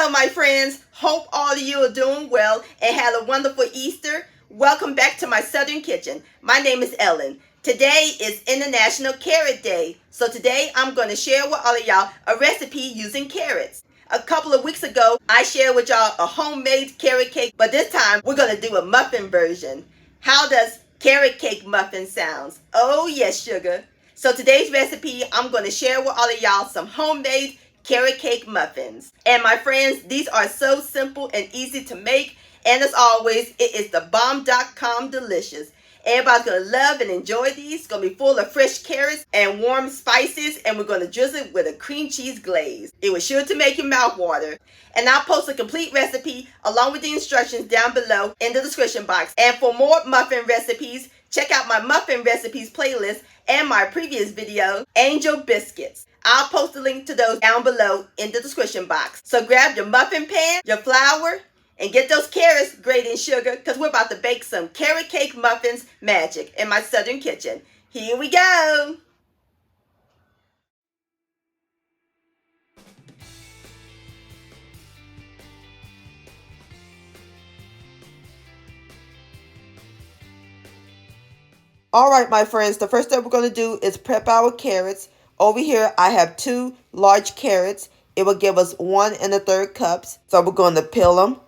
Hello, my friends. Hope all of you are doing well and had a wonderful Easter. Welcome back to my Southern Kitchen. My name is Ellen. Today is International Carrot Day. So today I'm going to share with all of y'all a recipe using carrots. A couple of weeks ago, I shared with y'all a homemade carrot cake, but this time we're going to do a muffin version. How does carrot cake muffin sound? Oh yes, sugar. So today's recipe, I'm going to share with all of y'all some homemade carrot cake muffins. And my friends, these are so simple and easy to make. And as always, it is the bomb.com delicious. Everybody's going to love and enjoy these. It's going to be full of fresh carrots and warm spices. And we're going to drizzle it with a cream cheese glaze. It was sure to make your mouth water. And I'll post a complete recipe along with the instructions down below in the description box. And for more muffin recipes, check out my muffin recipes playlist and my previous video, Angel Biscuits. I'll post a link to those down below in the description box. So grab your muffin pan, your flour, and get those carrots grated in sugar because we're about to bake some carrot cake muffins magic in my Southern Kitchen. Here we go. All right, my friends, the first step we're going to do is prep our carrots. Over here, I have 2 large carrots. It will give us 1 1/3 cups. So we're going to peel them.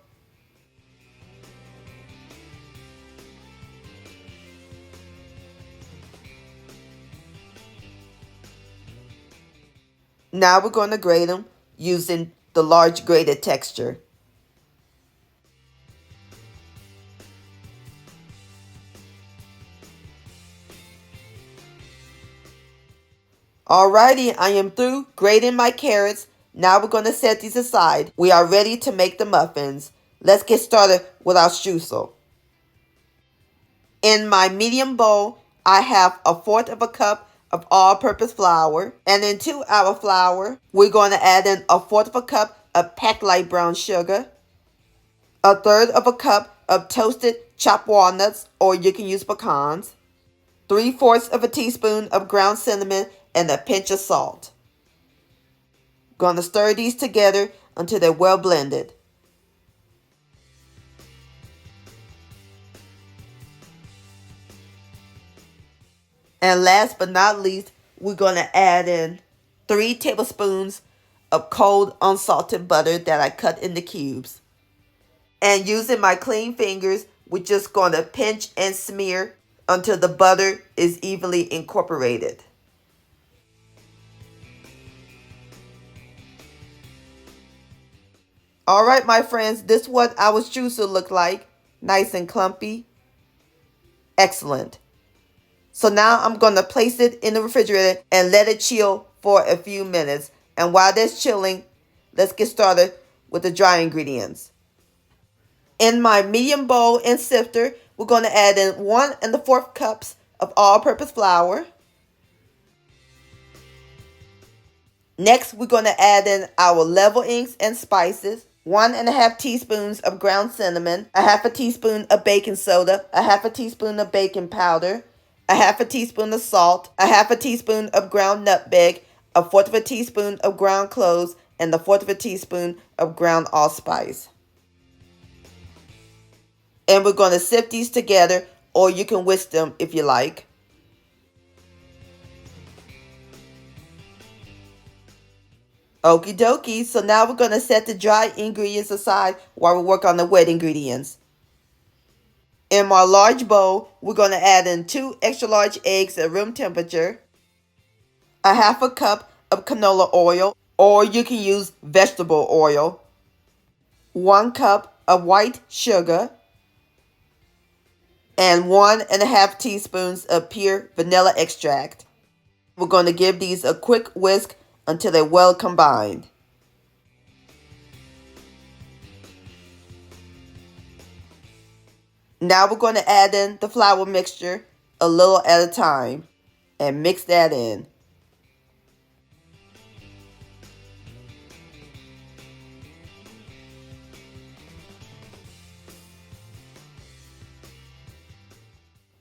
Now we're going to grate them using the large grated texture. Alrighty, I am through grating my carrots. Now we're going to set these aside. We are ready to make the muffins. Let's get started with our streusel. In my medium bowl, I have 1/4 cup of all-purpose flour. And into our flour, we're going to add in 1/4 cup of packed light brown sugar, 1/3 cup of toasted chopped walnuts, or you can use pecans, 3/4 teaspoon of ground cinnamon, and a pinch of salt. Gonna stir these together until they're well blended. And last but not least, we're gonna add in 3 tablespoons of cold unsalted butter that I cut into cubes. And using my clean fingers, we're just gonna pinch and smear until the butter is evenly incorporated. Alright, my friends, this is what our streusel look like. Nice and clumpy. Excellent. So now I'm going to place it in the refrigerator and let it chill for a few minutes. And while that's chilling, let's get started with the dry ingredients. In my medium bowl and sifter, we're going to add in 1 1/4 cups of all-purpose flour. Next, we're going to add in our leavenings and spices. 1 1/2 teaspoons of ground cinnamon, 1/2 teaspoon of baking soda, 1/2 teaspoon of baking powder, 1/2 teaspoon of salt, 1/2 teaspoon of ground nutmeg, 1/4 teaspoon of ground cloves, and 1/4 teaspoon of ground allspice. And we're going to sift these together, or you can whisk them if you like. Okie dokie, so now we're going to set the dry ingredients aside while we work on the wet ingredients. In my large bowl, we're going to add in 2 extra large eggs at room temperature, 1/2 cup of canola oil, or you can use vegetable oil, 1 cup of white sugar, and 1 1/2 teaspoons of pure vanilla extract. We're going to give these a quick whisk until they're well combined. Now we're going to add in the flour mixture a little at a time and mix that in.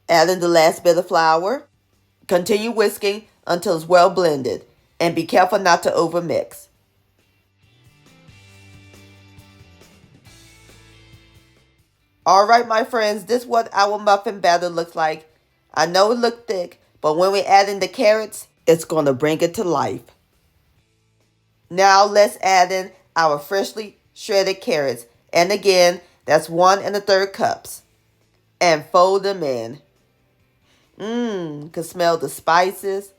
Add in the last bit of flour. Continue whisking until it's well blended, and be careful not to overmix. All right, my friends, this is what our muffin batter looks like. I know it looks thick, but when we add in the carrots, it's going to bring it to life. Now let's add in our freshly shredded carrots. And again, that's 1 1/3 cups. And fold them in. Can smell the spices.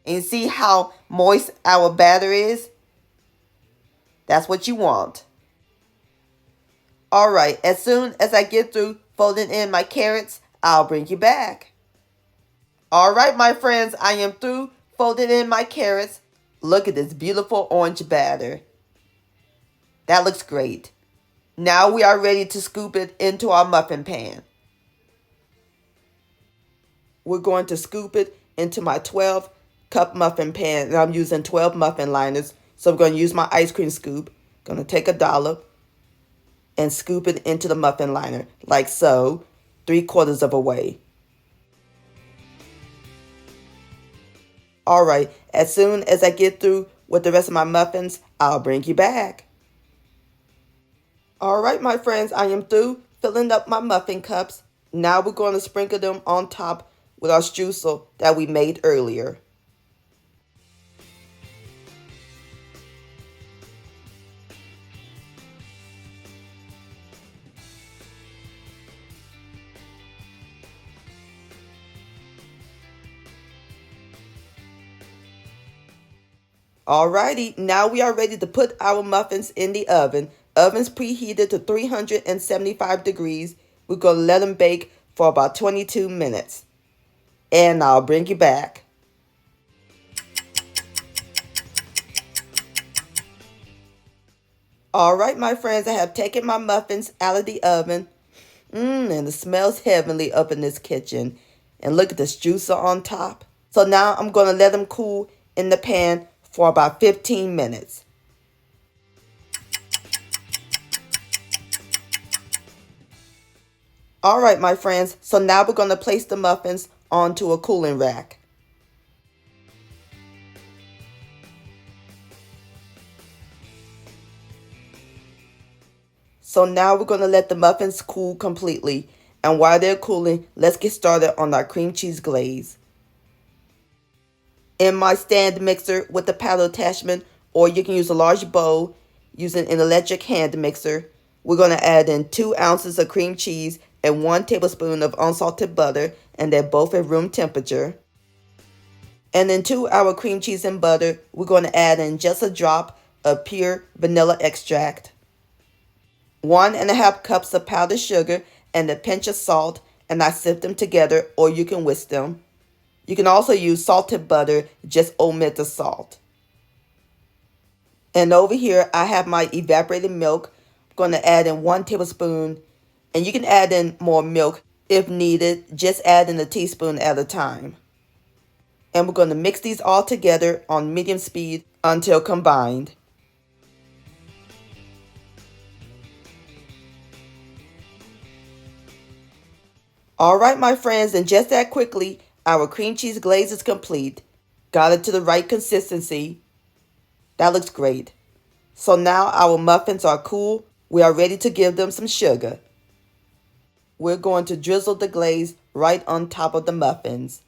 And you see how moist our batter is? That's what you want. All right, as soon as I get through folding in my carrots, I'll bring you back. All right, my friends, I am through folding in my carrots. Look at this beautiful orange batter. That looks great. Now we are ready to scoop it into our muffin pan. We're going to scoop it into my 12-cup muffin pan. And I'm using 12 muffin liners. So I'm going to use my ice cream scoop. Going to take a dollop and scoop it into the muffin liner, like so, 3/4 of a way. All right, as soon as I get through with the rest of my muffins, I'll bring you back. All right, my friends, I am through filling up my muffin cups. Now we're going to sprinkle them on top with our streusel that we made earlier. Alrighty, now we are ready to put our muffins in the oven. Oven's preheated to 375 degrees. We're going to let them bake for about 22 minutes. And I'll bring you back. Alright, my friends, I have taken my muffins out of the oven. And it smells heavenly up in this kitchen. And look at the streusel on top. So now I'm going to let them cool in the pan for about 15 minutes. All right, my friends, so now we're going to place the muffins onto a cooling rack. So now we're going to let the muffins cool completely. And while they're cooling, let's get started on our cream cheese glaze. In my stand mixer with the paddle attachment, or you can use a large bowl using an electric hand mixer, we're going to add in 2 ounces of cream cheese and 1 tablespoon of unsalted butter, and they're both at room temperature. And then to our cream cheese and butter, we're going to add in just a drop of pure vanilla extract, 1 1/2 cups of powdered sugar, and a pinch of salt, and I sift them together, or you can whisk them. You can also use salted butter, just omit the salt. And over here, I have my evaporated milk. I'm going to add in 1 tablespoon, and you can add in more milk if needed. Just add in a teaspoon at a time. And we're going to mix these all together on medium speed until combined. All right, my friends, and just that quickly, our cream cheese glaze is complete. Got it to the right consistency. That looks great. So now our muffins are cool. We are ready to give them some sugar. We're going to drizzle the glaze right on top of the muffins.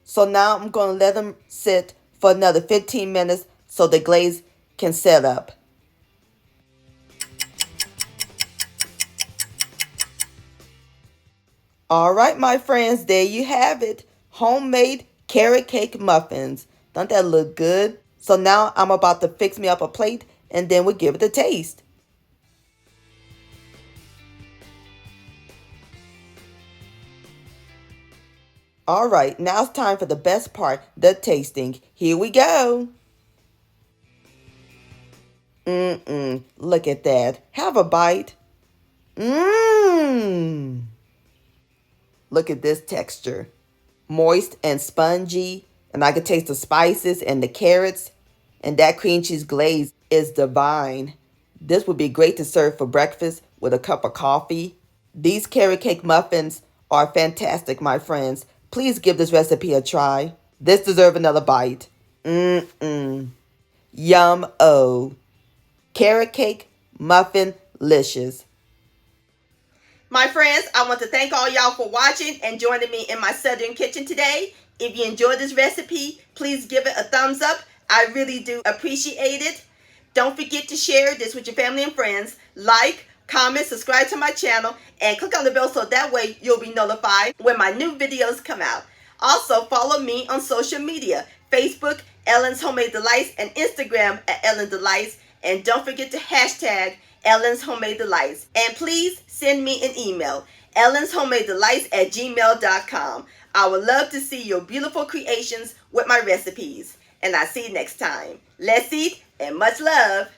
So now I'm going to let them sit for another 15 minutes so the glaze can set up. All right, my friends, there you have it. Homemade carrot cake muffins. Don't that look good? So now I'm about to fix me up a plate and then we'll give it a taste. All right, now it's time for the best part, the tasting. Here we go. Look at that. Have a bite. Look at this texture. Moist and spongy, and I can taste the spices and the carrots, and that cream cheese glaze is divine. This would be great to serve for breakfast with a cup of coffee. These carrot cake muffins are fantastic, my friends. Please give this recipe a try. This deserves another bite. Mmm. Yum-o. Carrot cake muffin-licious. My friends, I want to thank all y'all for watching and joining me in my Southern kitchen today. If you enjoyed this recipe, please give it a thumbs up. I really do appreciate it. Don't forget to share this with your family and friends. Like, comment, subscribe to my channel, and click on the bell so that way you'll be notified when my new videos come out. Also, follow me on social media, Facebook, Ellen's Homemade Delights, and Instagram at Ellen Delights. And don't forget to hashtag Ellen's Homemade Delights. And please send me an email, ellenshomemadedelights@gmail.com. I would love to see your beautiful creations with my recipes. And I'll see you next time. Let's eat and much love.